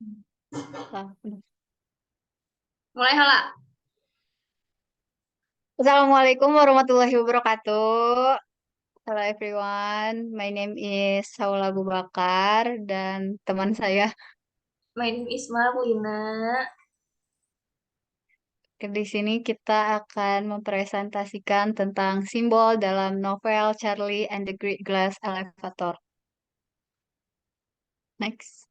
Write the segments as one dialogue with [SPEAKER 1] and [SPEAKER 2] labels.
[SPEAKER 1] Nah,
[SPEAKER 2] Mulai hala.
[SPEAKER 1] Assalamualaikum warahmatullahi wabarakatuh. Hello everyone, my name is Saula Abu Bakar dan teman saya
[SPEAKER 2] My name is Marlina.
[SPEAKER 1] di sini kita akan mempresentasikan tentang simbol dalam novel Charlie and the Great Glass Elevator. Next.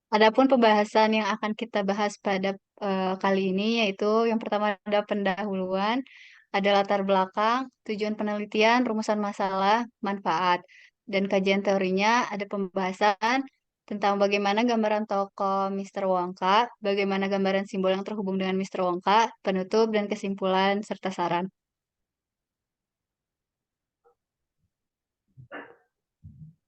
[SPEAKER 1] Adapun pembahasan yang akan kita bahas pada kali ini yaitu yang pertama ada pendahuluan, ada latar belakang, tujuan penelitian, rumusan masalah, manfaat, dan kajian teorinya ada pembahasan tentang bagaimana gambaran tokoh Mr. Wongka, bagaimana gambaran simbol yang terhubung dengan Mr. Wongka, penutup dan kesimpulan serta saran.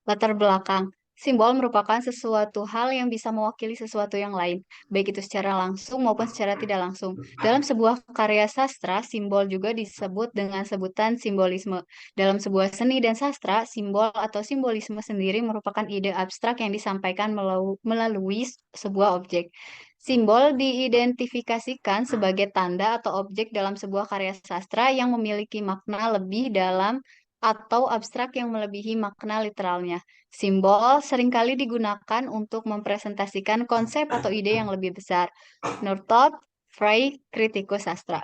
[SPEAKER 1] Latar belakang. Simbol merupakan sesuatu hal yang bisa mewakili sesuatu yang lain, baik itu secara langsung maupun secara tidak langsung. Dalam sebuah karya sastra, simbol juga disebut dengan sebutan simbolisme. Dalam sebuah seni dan sastra, simbol atau simbolisme sendiri merupakan ide abstrak yang disampaikan melalui sebuah objek. Simbol diidentifikasikan sebagai tanda atau objek dalam sebuah karya sastra yang memiliki makna lebih dalam atau abstrak yang melebihi makna literalnya. Simbol seringkali digunakan untuk mempresentasikan konsep atau ide yang lebih besar. Northrop Frye, kritikus sastra.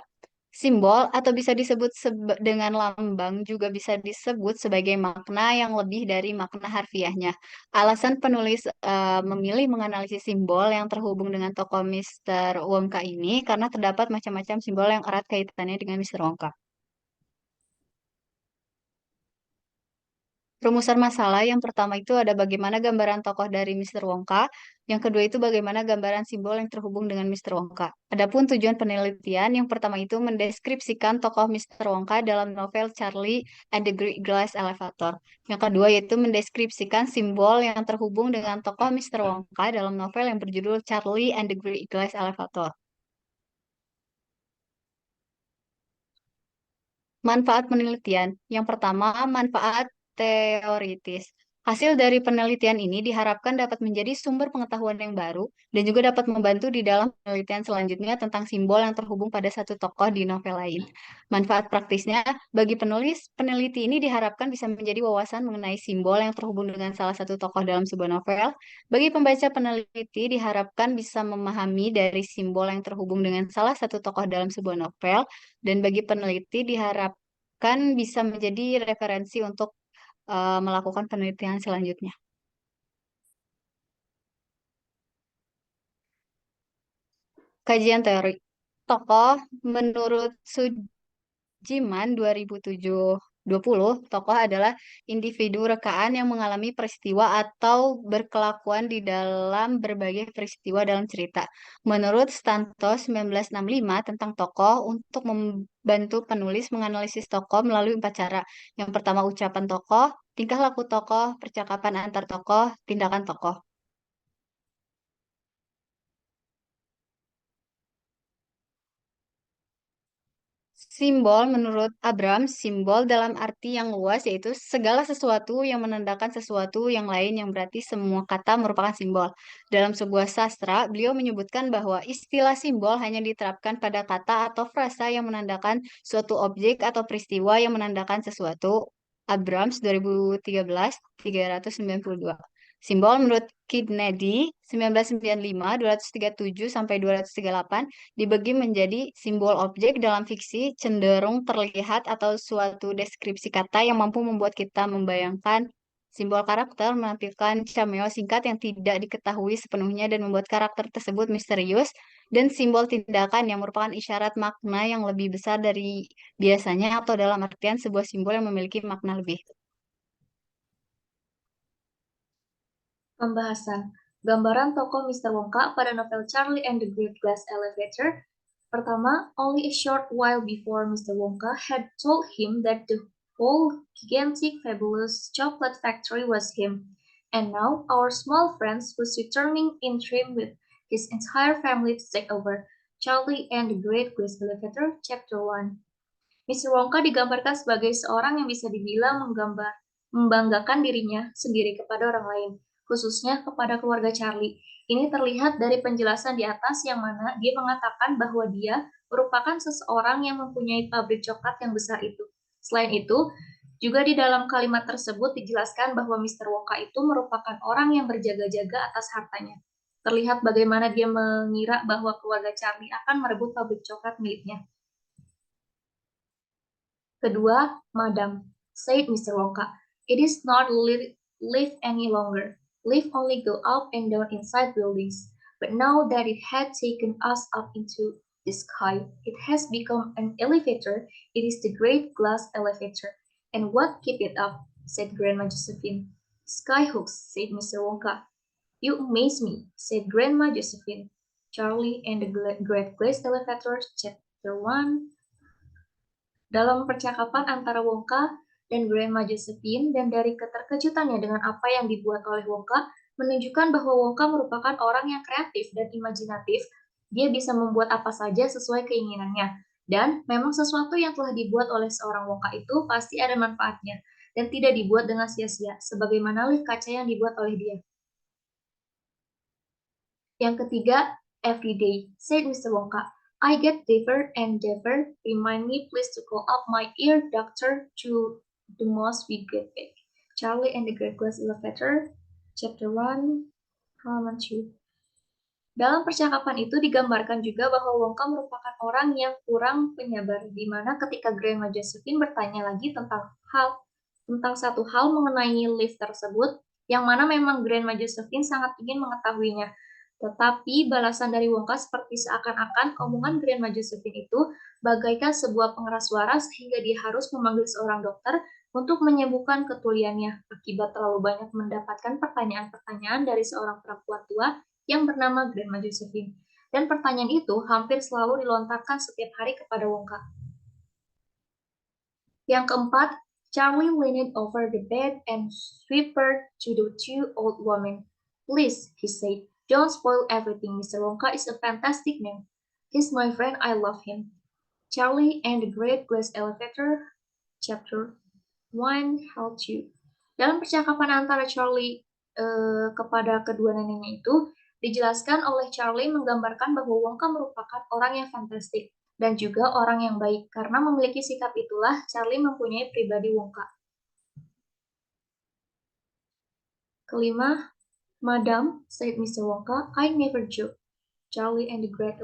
[SPEAKER 1] Simbol atau bisa disebut dengan lambang juga bisa disebut sebagai makna yang lebih dari makna harfiahnya. Alasan penulis memilih menganalisis simbol yang terhubung dengan tokoh Mr. Wongka ini karena terdapat macam-macam simbol yang erat kaitannya dengan Mr. Wongka. Rumusan masalah yang pertama itu ada bagaimana gambaran tokoh dari Mr. Wongka, yang kedua itu bagaimana gambaran simbol yang terhubung dengan Mr. Wongka. Adapun tujuan penelitian, yang pertama itu mendeskripsikan tokoh Mr. Wongka dalam novel Charlie and the Great Glass Elevator. Yang kedua yaitu mendeskripsikan simbol yang terhubung dengan tokoh Mr. Wongka dalam novel yang berjudul Charlie and the Great Glass Elevator. Manfaat penelitian. Yang pertama, manfaat teoritis. Hasil dari penelitian ini diharapkan dapat menjadi sumber pengetahuan yang baru dan juga dapat membantu di dalam penelitian selanjutnya tentang simbol yang terhubung pada satu tokoh di novel lain. Manfaat praktisnya, bagi penulis, peneliti ini diharapkan bisa menjadi wawasan mengenai simbol yang terhubung dengan salah satu tokoh dalam sebuah novel. Bagi pembaca peneliti diharapkan bisa memahami dari simbol yang terhubung dengan salah satu tokoh dalam sebuah novel dan bagi peneliti diharapkan bisa menjadi referensi untuk melakukan penelitian selanjutnya. Kajian teori. Tokoh menurut Sujiman 2020, tokoh adalah individu rekaan yang mengalami peristiwa atau berkelakuan di dalam berbagai peristiwa dalam cerita. Menurut Stanto 1965 tentang tokoh, untuk membantu penulis menganalisis tokoh melalui 4 cara. Yang pertama ucapan tokoh, tingkah laku tokoh, percakapan antar tokoh, tindakan tokoh. Simbol menurut Abrams, simbol dalam arti yang luas yaitu segala sesuatu yang menandakan sesuatu yang lain yang berarti semua kata merupakan simbol. Dalam sebuah sastra, beliau menyebutkan bahwa istilah simbol hanya diterapkan pada kata atau frasa yang menandakan suatu objek atau peristiwa yang menandakan sesuatu. Abrams 2013, 392. Simbol menurut Kennedy 1995, 237 sampai 238 dibagi menjadi simbol objek dalam fiksi cenderung terlihat atau suatu deskripsi kata yang mampu membuat kita membayangkan. Simbol karakter menampilkan cameo singkat yang tidak diketahui sepenuhnya dan membuat karakter tersebut misterius. Dan simbol tindakan yang merupakan isyarat makna yang lebih besar dari biasanya atau dalam artian sebuah simbol yang memiliki makna lebih.
[SPEAKER 2] Pembahasan. Gambaran tokoh Mr. Wongka pada novel Charlie and the Great Glass Elevator. Pertama, only a short while before Mr. Wonka had told him that the whole gigantic fabulous chocolate factory was him. And now our small friend was returning in trim with his entire family to take over. Charlie and the Great Glass Elevator, Chapter 1. Mr. Wonka digambarkan sebagai seorang yang bisa dibilang membanggakan dirinya sendiri kepada orang lain, khususnya kepada keluarga Charlie. Ini terlihat dari penjelasan di atas yang mana dia mengatakan bahwa dia merupakan seseorang yang mempunyai pabrik coklat yang besar itu. Selain itu, juga di dalam kalimat tersebut dijelaskan bahwa Mr. Wonka itu merupakan orang yang berjaga-jaga atas hartanya. Terlihat bagaimana dia mengira bahwa keluarga Charlie akan merebut pabrik coklat miliknya. Kedua, Madam, said Mr. Wonka, it is not live any longer. Live only go up and down inside buildings. But now that it had taken us up into the sky, it has become an elevator. It is the great glass elevator. And what keep it up? Said Grandma Josephine. Skyhooks, said Mr. Wonka. You amaze me, said Grandma Josephine. Charlie and the Great Glass Elevator, Chapter 1. Dalam percakapan antara Wonka dan Grandma Josephine dan dari keterkejutannya dengan apa yang dibuat oleh Wonka, menunjukkan bahwa Wonka merupakan orang yang kreatif dan imajinatif. Dia bisa membuat apa saja sesuai keinginannya. Dan memang sesuatu yang telah dibuat oleh seorang Wonka itu pasti ada manfaatnya dan tidak dibuat dengan sia-sia, sebagaimana lift kaca yang dibuat oleh dia. Yang ketiga, every day, said Mr. Wonka. I get deeper and deeper. Remind me please to call up my ear doctor to the most we get back. Charlie and the Great Glass Elevator, Chapter 1, halaman 2. Dalam percakapan itu digambarkan juga bahwa Wonka merupakan orang yang kurang penyabar, di mana ketika Grandma Josephine bertanya lagi tentang satu hal mengenai lift tersebut, yang mana memang Grandma Josephine sangat ingin mengetahuinya. Tetapi balasan dari Wonka seperti seakan-akan omongan Grandma Josephine itu bagaikan sebuah pengeras suara sehingga dia harus memanggil seorang dokter untuk menyembuhkan ketuliannya akibat terlalu banyak mendapatkan pertanyaan-pertanyaan dari seorang perempuan tua yang bernama Grandma Josephine. Dan pertanyaan itu hampir selalu dilontarkan setiap hari kepada Wonka. Yang keempat, Charlie leaned over the bed and whispered to the two old women. Please, he said, don't spoil everything. Mr. Wonka is a fantastic name. He's my friend, I love him. Charlie and the Great Glass Elevator, Chapter 1, How to. Dalam percakapan antara Charlie kepada kedua neneknya itu, dijelaskan oleh Charlie menggambarkan bahwa Wonka merupakan orang yang fantastik dan juga orang yang baik. Karena memiliki sikap itulah, Charlie mempunyai pribadi Wonka. Kelima, Madam, said Mr. Wonka, I never joke. Charlie and the Great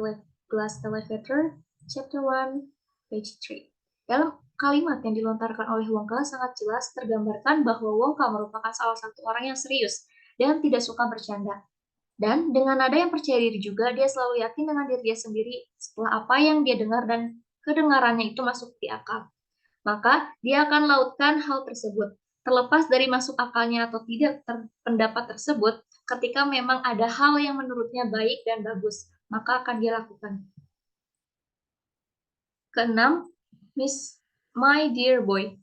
[SPEAKER 2] Glass Elevator, Chapter 1, page 3. Dalam kalimat yang dilontarkan oleh Wonka sangat jelas tergambarkan bahwa Wonka merupakan salah satu orang yang serius dan tidak suka bercanda. Dan dengan nada yang percaya diri juga, dia selalu yakin dengan diri dia sendiri setelah apa yang dia dengar dan kedengarannya itu masuk di akal. Maka dia akan lautkan hal tersebut. Terlepas dari masuk akalnya atau tidak pendapat tersebut, ketika memang ada hal yang menurutnya baik dan bagus, maka akan dia lakukan. Keenam, my dear boy,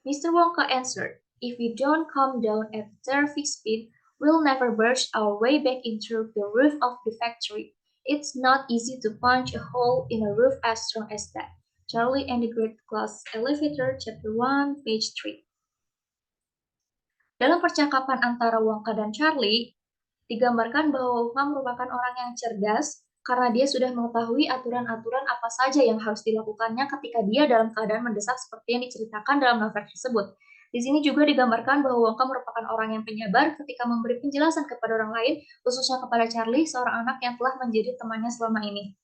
[SPEAKER 2] Mr. Wonka answered, if we don't come down at terrific speed, we'll never burst our way back into the roof of the factory. It's not easy to punch a hole in a roof as strong as that. Charlie and the Great Glass Elevator, Chapter 1, page 3. Dalam percakapan antara Wonka dan Charlie, digambarkan bahwa Wonka merupakan orang yang cerdas karena dia sudah mengetahui aturan-aturan apa saja yang harus dilakukannya ketika dia dalam keadaan mendesak seperti yang diceritakan dalam novel tersebut. Di sini juga digambarkan bahwa Wonka merupakan orang yang penyabar ketika memberi penjelasan kepada orang lain, khususnya kepada Charlie, seorang anak yang telah menjadi temannya selama ini.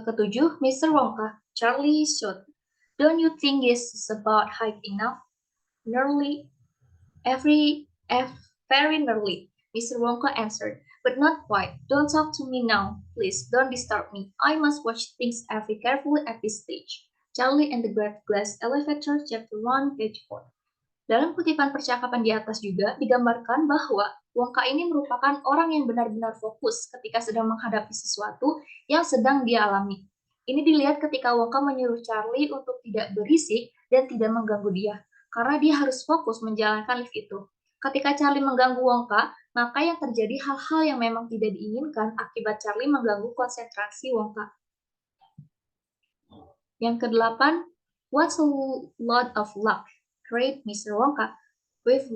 [SPEAKER 2] Ketujuh, Mr. Wonka, Charlie shot. Don't you think this is about high enough? Nearly, very nearly, Mr. Wonka answered, but not quite. Don't talk to me now, please. Don't disturb me. I must watch things very carefully at this stage. Charlie and the Great Glass Elevator, Chapter 1, page 4. Dalam kutipan percakapan di atas juga digambarkan bahwa Wonka ini merupakan orang yang benar-benar fokus ketika sedang menghadapi sesuatu yang sedang dia alami. Ini dilihat ketika Wonka menyuruh Charlie untuk tidak berisik dan tidak mengganggu dia, karena dia harus fokus menjalankan lift itu. Ketika Charlie mengganggu Wonka, Maka yang terjadi hal-hal yang memang tidak diinginkan akibat Charlie mengganggu konsentrasi Wonka. Yang kedelapan, what's a lot of luck? Great, Mr. Wonka. We've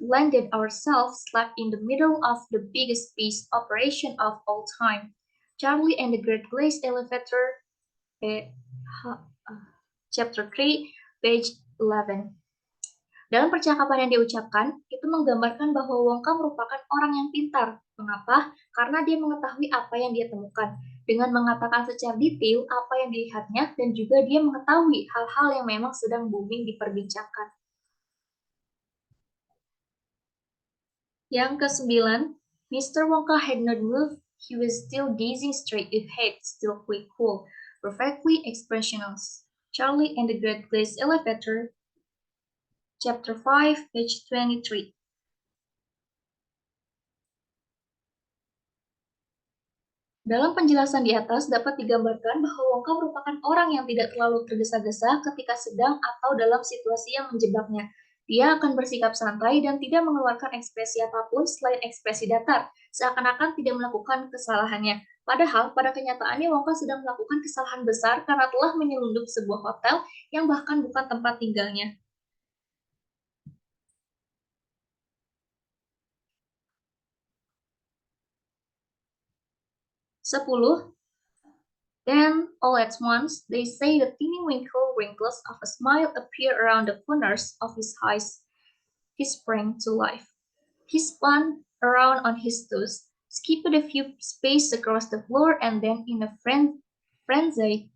[SPEAKER 2] landed ourselves slap in the middle of the biggest space operation of all time. Charlie and the Great Glass Elevator, eh, Chapter 3, page 11. Dalam percakapan yang diucapkan, itu menggambarkan bahwa Wongka merupakan orang yang pintar. Mengapa? Karena dia mengetahui apa yang dia temukan. Dengan mengatakan secara detail apa yang dilihatnya, dan juga dia mengetahui hal-hal yang memang sedang booming diperbincangkan. Yang kesembilan, Mr. Wonka had not moved. He was still gazing straight ahead, still quite cool, perfectly expressionless. Charlie and the Great Glass Elevator, Chapter 5, page 23. Dalam penjelasan di atas dapat digambarkan bahwa Wongka merupakan orang yang tidak terlalu tergesa-gesa ketika sedang atau dalam situasi yang menjebaknya. Dia akan bersikap santai dan tidak mengeluarkan ekspresi apapun selain ekspresi datar, seakan-akan tidak melakukan kesalahannya. Padahal pada kenyataannya Wongka sedang melakukan kesalahan besar karena telah menyelundup sebuah hotel yang bahkan bukan tempat tinggalnya. 10. Then, all at once, they say the teeny wrinkles of a smile appear around the corners of his eyes. He sprang to life. He spun around on his toes, skipped a few spaces across the floor, and then, in a frenzy,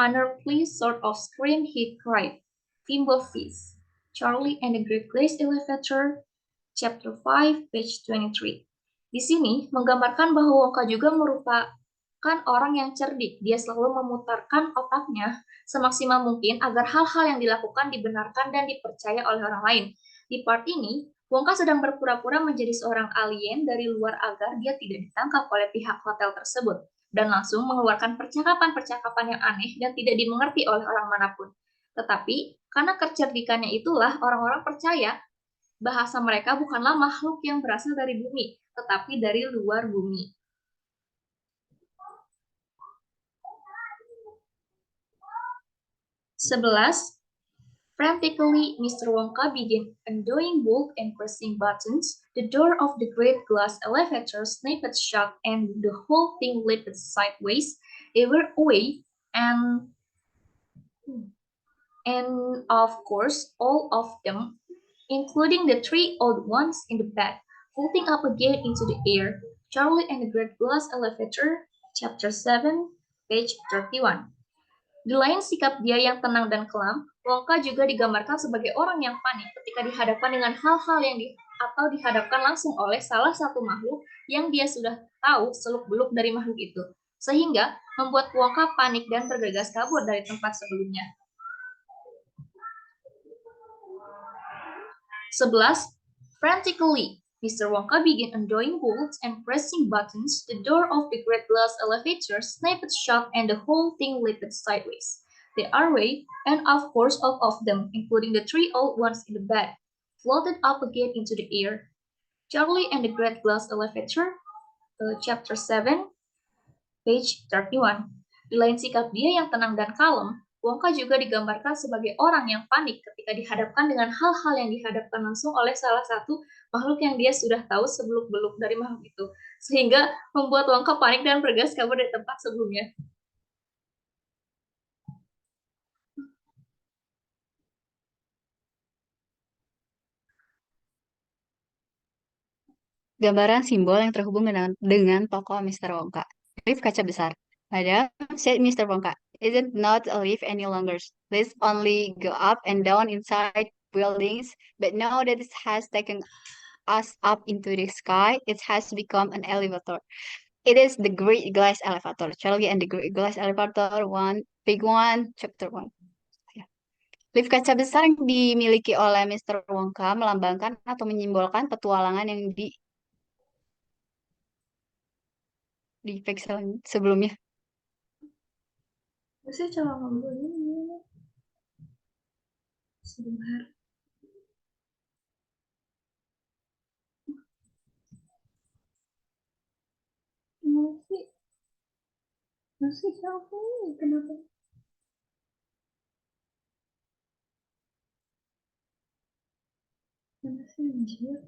[SPEAKER 2] unearthly sort of scream, he cried, "Thimblefist!" Charlie and the Great Glass Elevator, Chapter 5, page 23. Di sini menggambarkan bahwa Wonka juga merupakan orang yang cerdik. Dia selalu memutarkan otaknya semaksimal mungkin agar hal-hal yang dilakukan dibenarkan dan dipercaya oleh orang lain. Di part ini, Wonka sedang berpura-pura menjadi seorang alien dari luar agar dia tidak ditangkap oleh pihak hotel tersebut, dan langsung mengeluarkan percakapan-percakapan yang aneh dan tidak dimengerti oleh orang manapun. Tetapi, karena kecerdikannya itulah orang-orang percaya bahasa mereka bukanlah makhluk yang berasal dari bumi, tetapi dari luar bumi. 11. Frantically, Mr. Wonka began undoing bolts and pressing buttons. The door of the great glass elevator snapped shut and the whole thing leaped sideways. They were away, and of course, all of them, including the 3 old ones in the bed, floating up again into the air. Charlie and the Great Glass Elevator, Chapter 7, page 31. Di lain sikap dia yang tenang dan kelam, Wongka juga digambarkan sebagai orang yang panik ketika dihadapkan dengan hal-hal yang atau dihadapkan langsung oleh salah satu makhluk yang dia sudah tahu seluk-beluk dari makhluk itu, sehingga membuat Wongka panik dan bergegas kabur dari tempat sebelumnya. 11. Frantically, Mr. Wonka began undoing bolts and pressing buttons. The door of the great glass elevator snapped shut and the whole thing leaped sideways. The airway, and of course all of them, including the 3 old ones in the bed, floated up again into the air. Charlie and the Great Glass Elevator, Chapter 7, page 31. Di lain sikap dia yang tenang dan kalem, Wongka juga digambarkan sebagai orang yang panik ketika dihadapkan dengan hal-hal yang dihadapkan langsung oleh salah satu makhluk yang dia sudah tahu sebeluk-beluk dari makhluk itu, sehingga membuat Wongka panik dan bergegas kabur dari tempat sebelumnya.
[SPEAKER 1] Gambaran simbol yang terhubung dengan tokoh Mr. Wonka. Lift kaca besar. Madam, said Mr. Wonka, isn't not a lift any longer. Let's only go up and down inside buildings, but now that it has taken us up into the sky, it has become an elevator. It is the Great Glass Elevator. Charlie and the Great Glass Elevator, Big One, Chapter 1. Lift kaca besar yang dimiliki oleh Mr. Wonka melambangkan atau menyimbolkan petualangan yang di pixel sebelumnya.
[SPEAKER 2] Saya coba ngomong ini. Sebentar. sih siapa? Kenapa? Mana sih anjir?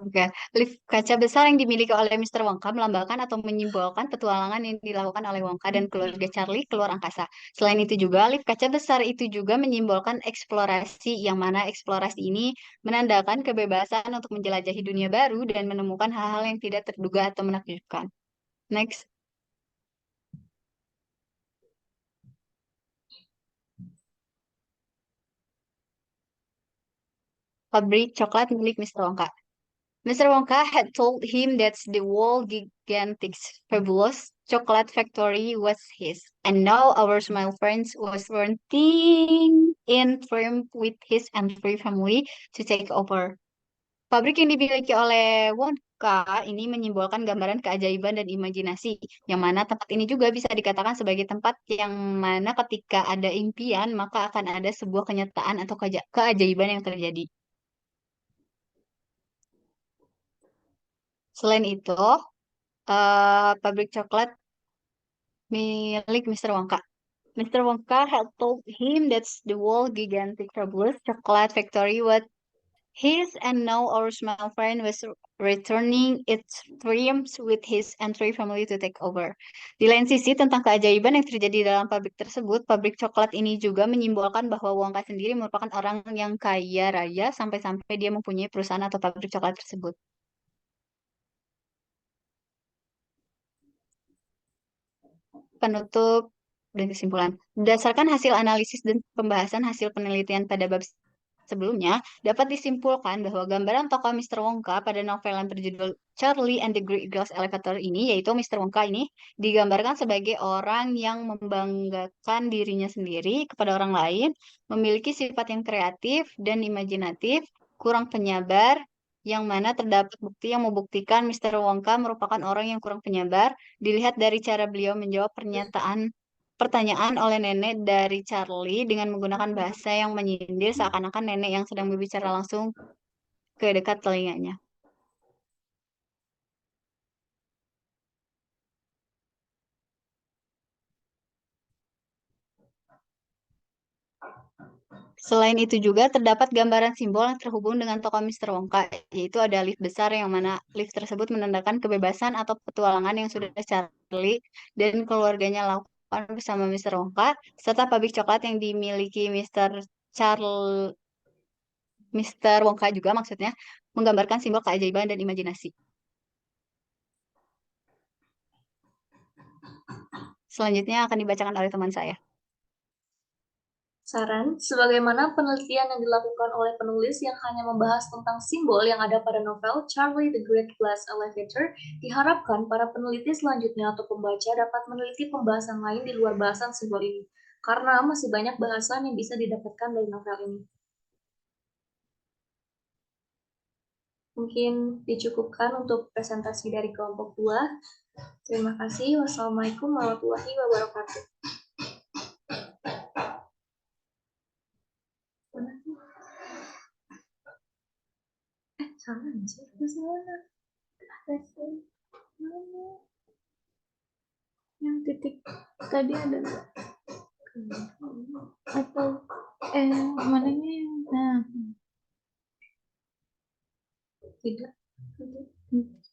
[SPEAKER 1] Oke, lift kaca besar yang dimiliki oleh Mr. Wonka melambangkan atau menyimbolkan petualangan yang dilakukan oleh Wonka dan keluarga Charlie keluar angkasa. Selain itu juga, lift kaca besar itu juga menyimbolkan eksplorasi, yang mana eksplorasi ini menandakan kebebasan untuk menjelajahi dunia baru dan menemukan hal-hal yang tidak terduga atau menakjubkan. Next, pabrik coklat milik Mr. Wonka. Mr. Wonka had told him that the whole gigantic, fabulous chocolate factory was his, and now our small friends was renting in firm with his and free family to take over. Pabrik yang dimiliki oleh Wonka ini menyimbolkan gambaran keajaiban dan imajinasi, yang mana tempat ini juga bisa dikatakan sebagai tempat yang mana ketika ada impian, maka akan ada sebuah kenyataan atau keajaiban yang terjadi. Selain itu, pabrik coklat milik Mr. Wonka. Mr. Wonka had told him that the whole gigantic fabulous chocolate factory was his, and now our small friend was returning its dreams with his entry family to take over. Di lain sisi, tentang keajaiban yang terjadi dalam pabrik tersebut, pabrik coklat ini juga menyimbolkan bahwa Wonka sendiri merupakan orang yang kaya raya sampai-sampai dia mempunyai perusahaan atau pabrik coklat tersebut. Penutup dan kesimpulan. Berdasarkan hasil analisis dan pembahasan hasil penelitian pada bab sebelumnya, dapat disimpulkan bahwa gambaran tokoh Mr. Wonka pada novel yang berjudul Charlie and the Great Glass Elevator ini, yaitu Mr. Wonka ini, digambarkan sebagai orang yang membanggakan dirinya sendiri kepada orang lain, memiliki sifat yang kreatif dan imajinatif, kurang penyabar, yang mana terdapat bukti yang membuktikan Mr. Wonka merupakan orang yang kurang penyabar, dilihat dari cara beliau menjawab pertanyaan oleh nenek dari Charlie dengan menggunakan bahasa yang menyindir seakan-akan nenek yang sedang berbicara langsung ke dekat telinganya. Selain itu juga terdapat gambaran simbol yang terhubung dengan tokoh Mr. Wonka, yaitu ada lift besar yang mana lift tersebut menandakan kebebasan atau petualangan yang sudah Charlie dan keluarganya lakukan bersama Mr. Wonka, serta pabrik coklat yang dimiliki Mr. Wonka juga maksudnya menggambarkan simbol keajaiban dan imajinasi. Selanjutnya akan dibacakan oleh teman saya.
[SPEAKER 2] Saran, sebagaimana penelitian yang dilakukan oleh penulis yang hanya membahas tentang simbol yang ada pada novel Charlie the Great Glass Elevator, diharapkan para peneliti selanjutnya atau pembaca dapat meneliti pembahasan lain di luar bahasan simbol ini, karena masih banyak bahasan yang bisa didapatkan dari novel ini. Mungkin dicukupkan untuk presentasi dari kelompok 2. Terima kasih. Wassalamualaikum warahmatullahi wabarakatuh. Salah anjir, salah. Yang titik tadi ada atau mananya yang nah tidak